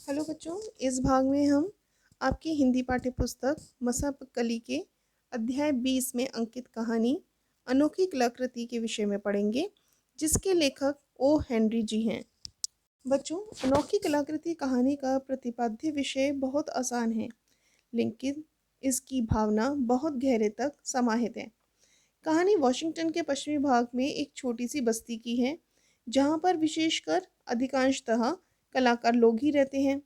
Hello बच्चों, इस भाग में हम आपकी हिंदी पाठ्य पुस्तक मसापकली के अध्याय 20 में अंकित कहानी अनोखी कलाकृति के विषय में पढ़ेंगे, जिसके लेखक ओ हेनरी जी हैं। बच्चों, अनोखी कलाकृति कहानी का प्रतिपाद्य विषय बहुत आसान है, लेकिन इसकी भावना बहुत गहरे तक समाहित है। कहानी वॉशिंगटन के पश्चिमी भाग में एक छोटी सी बस्ती की है, जहाँ पर विशेषकर अधिकांशतः कलाकार लोग ही रहते हैं।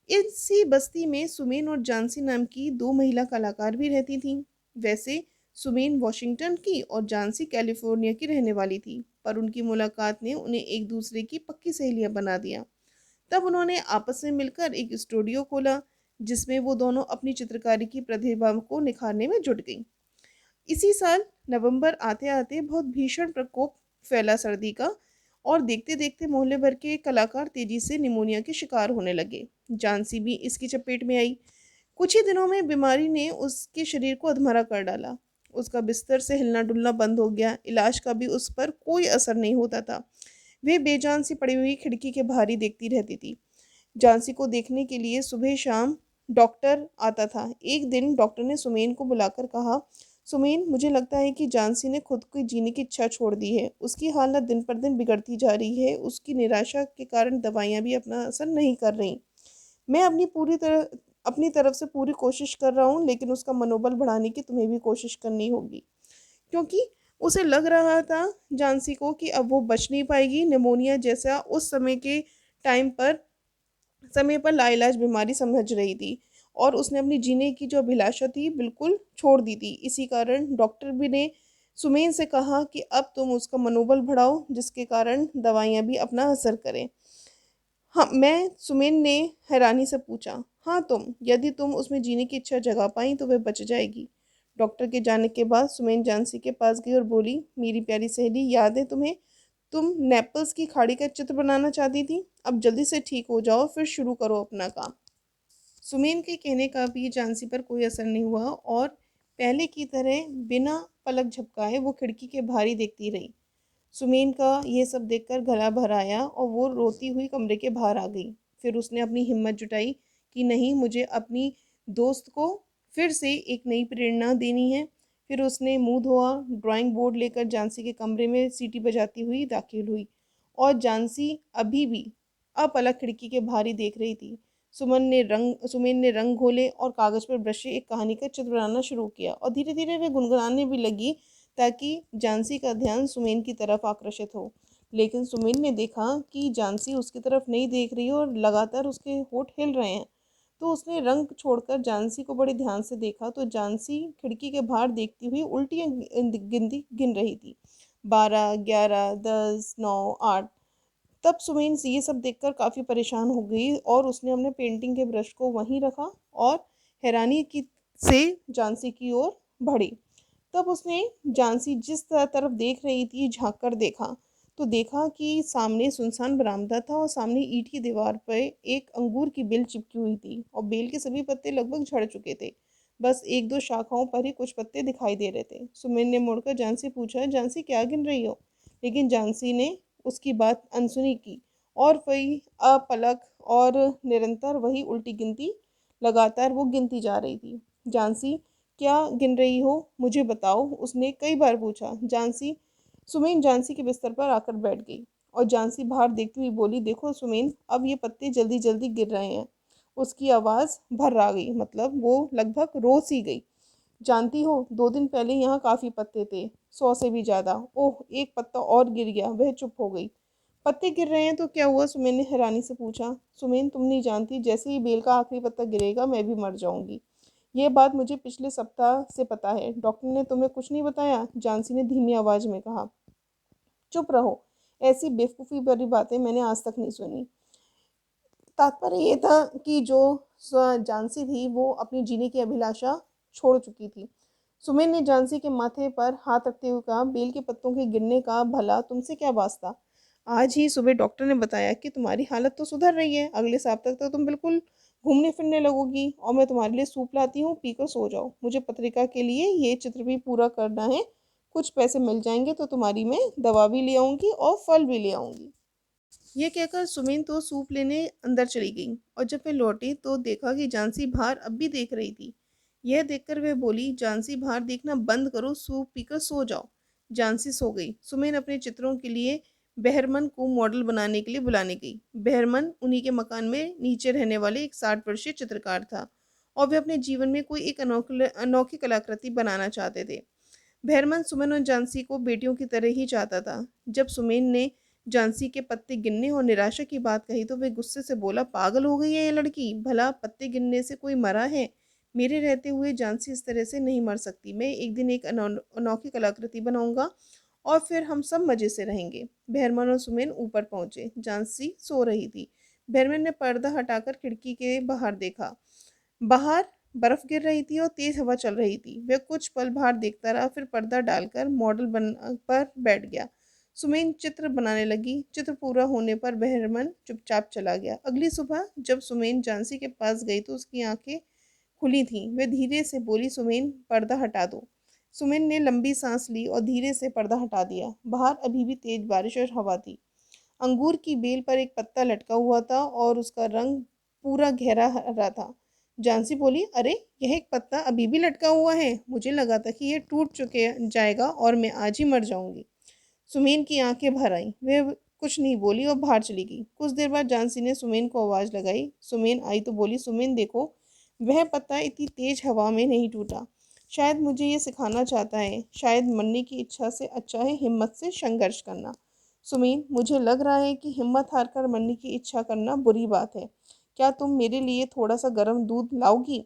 इसी बस्ती में सुमेन और जानसी नाम की दो महिला कलाकार भी रहती थीं। वैसे सुमेन वॉशिंगटन की और जानसी कैलिफोर्निया की रहने वाली थी, पर उनकी मुलाकात ने उन्हें एक दूसरे की पक्की सहेलियां बना दिया। तब उन्होंने आपस में मिलकर एक स्टूडियो खोला, जिसमें वो दोनों अपनी चित्रकारी की प्रतिभा को निखारने में जुट गईं। इसी साल नवंबर आते आते बहुत भीषण प्रकोप फैला सर्दी का, और देखते देखते मोहल्ले भर के कलाकार तेजी से निमोनिया के शिकार होने लगे। जानसी भी इसकी चपेट में आई। कुछ ही दिनों में बीमारी ने उसके शरीर को अधमरा कर डाला। उसका बिस्तर से हिलना डुलना बंद हो गया। इलाज का भी उस पर कोई असर नहीं होता था। वह बेजान सी पड़ी हुई खिड़की के बाहर ही देखती रहती थी। जानसी को देखने के लिए सुबह शाम डॉक्टर आता था। एक दिन डॉक्टर ने सुमेन को बुलाकर कहा, सुमेन, मुझे लगता है कि जानसी ने खुद को जीने की इच्छा छोड़ दी है। उसकी हालत दिन पर दिन बिगड़ती जा रही है। उसकी निराशा के कारण दवाइयाँ भी अपना असर नहीं कर रही। मैं अपनी तरफ से पूरी कोशिश कर रहा हूँ, लेकिन उसका मनोबल बढ़ाने की तुम्हें भी कोशिश करनी होगी, क्योंकि उसे लग रहा था जानसी को कि अब वो बच नहीं पाएगी। निमोनिया जैसा उस समय पर लाइलाज बीमारी समझ रही थी, और उसने अपनी जीने की जो अभिलाषा थी बिल्कुल छोड़ दी थी। इसी कारण डॉक्टर भी ने सुमेन से कहा कि अब तुम उसका मनोबल बढ़ाओ, जिसके कारण दवाइयाँ भी अपना असर करें। हाँ, मैं सुमेन ने हैरानी से पूछा, हाँ यदि तुम उसमें जीने की इच्छा जगा पाई तो वह बच जाएगी। डॉक्टर के जाने के बाद सुमेन जानसी के पास गई और बोली, मेरी प्यारी सहेली, याद है तुम्हें? तुम नेपल्स की खाड़ी का चित्र बनाना चाहती थी। अब जल्दी से ठीक हो जाओ, फिर शुरू करो अपना काम। सुमेन के कहने का भी झांसी पर कोई असर नहीं हुआ, और पहले की तरह बिना पलक झपकाए वो खिड़की के बाहर ही देखती रही। सुमेन का ये सब देखकर गला भर आया और वो रोती हुई कमरे के बाहर आ गई। फिर उसने अपनी हिम्मत जुटाई कि नहीं, मुझे अपनी दोस्त को फिर से एक नई प्रेरणा देनी है। फिर उसने मुंह धोआ, ड्राइंग बोर्ड लेकर झांसी के कमरे में सीटी बजाती हुई दाखिल हुई, और झांसी अभी भी अपलक खिड़की के बाहर ही देख रही थी। सुमेन ने रंग घोले और कागज पर ब्रश से एक कहानी का चित्र बनाना शुरू किया, और धीरे धीरे वे गुनगुनाने भी लगी, ताकि झांसी का ध्यान सुमेन की तरफ आकर्षित हो। लेकिन सुमेन ने देखा कि झांसी उसकी तरफ नहीं देख रही और लगातार उसके होंठ हिल रहे हैं। तो उसने रंग छोड़कर झांसी को बड़े ध्यान से देखा, तो झांसी खिड़की के बाहर देखती हुई उल्टियां गिनती गिन रही थी। 12, 11, 10, 9, 8। तब सुमेन ये सब देखकर काफ़ी परेशान हो गई, और उसने अपने पेंटिंग के ब्रश को वहीं रखा और हैरानी की से झांसी की ओर बढ़ी। तब उसने झांसी जिस तरफ देख रही थी झांक कर देखा, तो देखा कि सामने सुनसान बरामदा था, और सामने ईंट की दीवार पर एक अंगूर की बेल चिपकी हुई थी, और बेल के सभी पत्ते लगभग झड़ चुके थे। बस एक दो शाखाओं पर ही कुछ पत्ते दिखाई दे रहे थे। सुमेन ने मुड़कर झांसी पूछा, झांसी क्या गिन रही हो? लेकिन झांसी ने उसकी बात अनसुनी की, और वही अपलक और निरंतर वही उल्टी गिनती लगातार वो गिनती जा रही थी। झांसी, क्या गिन रही हो, मुझे बताओ, उसने कई बार पूछा। सुमेन झांसी के बिस्तर पर आकर बैठ गई, और झांसी बाहर देखती हुई बोली, देखो सुमेन, अब ये पत्ते जल्दी जल्दी गिर रहे हैं। उसकी आवाज़ भर आ गई, मतलब वो लगभग रो सी गई। जानती हो, 2 दिन पहले यहाँ काफ़ी पत्ते थे, 100 से भी ज़्यादा। ओह, एक पत्ता और गिर गया। वह चुप हो गई। पत्ते गिर रहे हैं तो क्या हुआ? सुमेन ने हैरानी से पूछा। सुमेन, तुम नहीं जानती, जैसे ही बेल का आखिरी पत्ता गिरेगा मैं भी मर जाऊंगी। ये बात मुझे पिछले सप्ताह से पता है। डॉक्टर ने तुम्हें कुछ नहीं बताया? जानसी ने धीमी आवाज में कहा। चुप रहो, ऐसी बेवकूफ़ी भरी बातें मैंने आज तक नहीं सुनी। तात्पर्य ये था कि जो झांसी थी वो अपनी जीने की अभिलाषा छोड़ चुकी थी। सुमेन ने झांसी के माथे पर हाथ रखते हुए कहा, बेल के पत्तों के गिरने का भला तुमसे क्या वास्ता? आज ही सुबह डॉक्टर ने बताया कि तुम्हारी हालत तो सुधर रही है, अगले सप्ताह तक तो तुम बिल्कुल घूमने फिरने लगोगी, और मैं तुम्हारे लिए सूप लाती हूँ, पीकर सो जाओ। मुझे पत्रिका के लिए ये चित्र भी पूरा करना है। कुछ पैसे मिल जाएंगे तो तुम्हारी मैं दवा भी ले आऊँगी और फल भी ले आऊँगी। ये कहकर सुमिन तो सूप लेने अंदर चली गई और जब वे लौटी तो देखा कि जानसी बाहर अब भी देख रही थी। यह देखकर वह बोली, जानसी बाहर देखना बंद करो, सूप पीकर सो जाओ। जानसी सो गई। सुमिन अपने चित्रों के लिए बहरमन को मॉडल बनाने के लिए बुलाने गई। बहरमन उन्हीं के मकान में नीचे रहने वाले एक 60 वर्षीय चित्रकार था और वे अपने जीवन में कोई एक अनोखी कलाकृति बनाना चाहते थे। बहरमन सुमन और जानसी को बेटियों की तरह ही चाहता था। जब सुमेन ने जानसी के पत्ते गिनने और निराशा की बात कही तो वे गुस्से से बोला, पागल हो गई है ये लड़की, भला पत्ते गिनने से कोई मरा है? मेरे रहते हुए जानसी इस तरह से नहीं मर सकती। मैं एक दिन एक अनोखी कलाकृति बनाऊंगा और फिर हम सब मजे से रहेंगे। बहरमन और सुमेन ऊपर पहुंचे। जानसी सो रही थी। बहरमन ने पर्दा हटाकर खिड़की के बाहर देखा। बाहर बर्फ गिर रही थी और तेज हवा चल रही थी। वह कुछ पल बाहर देखता रहा, फिर पर्दा डालकर मॉडल बन पर बैठ गया। सुमेन चित्र बनाने लगी। चित्र पूरा होने पर बहरमन चुपचाप चला गया। अगली सुबह जब सुमेन झांसी के पास गई तो उसकी आंखें खुली थीं। वह धीरे से बोली, सुमेन पर्दा हटा दो। सुमेन ने लंबी सांस ली और धीरे से पर्दा हटा दिया। बाहर अभी भी तेज बारिश और हवा थी। अंगूर की बेल पर एक पत्ता लटका हुआ था और उसका रंग पूरा गहरा हरा था। झांसी बोली, अरे यह एक पत्ता अभी भी लटका हुआ है, मुझे लगा था कि यह टूट चुके जाएगा और मैं आज ही मर जाऊंगी। सुमेन की आंखें भर आईं। वह कुछ नहीं बोली और बाहर चली गई। कुछ देर बाद झांसी ने सुमेन को आवाज लगाई। सुमेन आई तो बोली, सुमेन देखो, वह पत्ता इतनी तेज हवा में नहीं टूटा। शायद मुझे ये सिखाना चाहता है, शायद मरने की इच्छा से अच्छा है हिम्मत से संघर्ष करना। सुमीन, मुझे लग रहा है कि हिम्मत हार कर मरने की इच्छा करना बुरी बात है। क्या तुम मेरे लिए थोड़ा सा गर्म दूध लाओगी?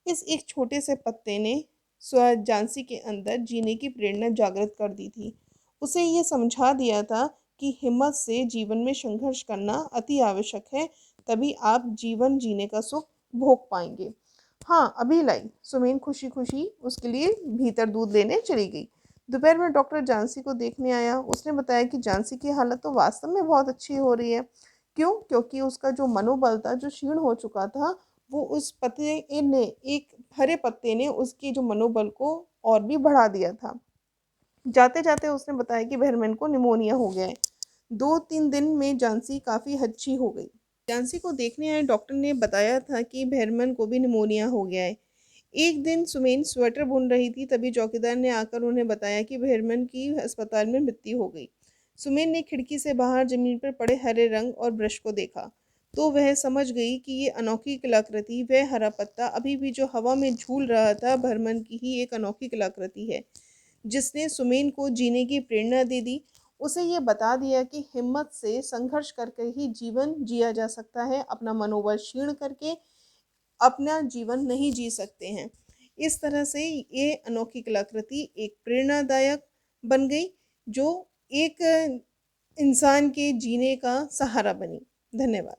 इस एक छोटे से पत्ते ने झांसी के अंदर जीने की प्रेरणा जागृत कर दी थी। उसे ये समझा दिया था कि हिम्मत से जीवन में संघर्ष करना अति आवश्यक है, तभी आप जीवन जीने का सुख भोग पाएंगे। हाँ, अभी लाई। सुमीन खुशी खुशी उसके लिए भीतर दूध लेने चली गई। दोपहर में डॉक्टर झांसी को देखने आया। उसने बताया कि झांसी की हालत तो वास्तव में बहुत अच्छी हो रही है। क्यों? क्योंकि उसका जो मनोबल था, जो क्षीण हो चुका था, वो उस पत्ते ने, एक हरे पत्ते ने उसके जो मनोबल को और भी बढ़ा दिया था। जाते जाते उसने बताया कि बहरमन को निमोनिया हो गया है। 2-3 दिन में झांसी काफ़ी अच्छी हो गई। झांसी को देखने आए डॉक्टर ने बताया था कि बहरमन को भी निमोनिया हो गया है। एक दिन सुमेन स्वेटर बुन रही थी, तभी चौकीदार ने आकर उन्हें बताया कि बहरमन की अस्पताल में मृत्यु हो गई। सुमेन ने खिड़की से बाहर जमीन पर पड़े हरे रंग और ब्रश को देखा तो वह समझ गई कि ये अनोखी कलाकृति, वह हरा पत्ता अभी भी जो हवा में झूल रहा था, बहरमन की ही एक अनोखी कलाकृति है जिसने सुमेन को जीने की प्रेरणा दे दी। उसे ये बता दिया कि हिम्मत से संघर्ष करके ही जीवन जिया जा सकता है, अपना मनोबल क्षीण करके अपना जीवन नहीं जी सकते हैं। इस तरह से ये अनोखी कलाकृति एक प्रेरणादायक बन गई, जो एक इंसान के जीने का सहारा बनी। धन्यवाद।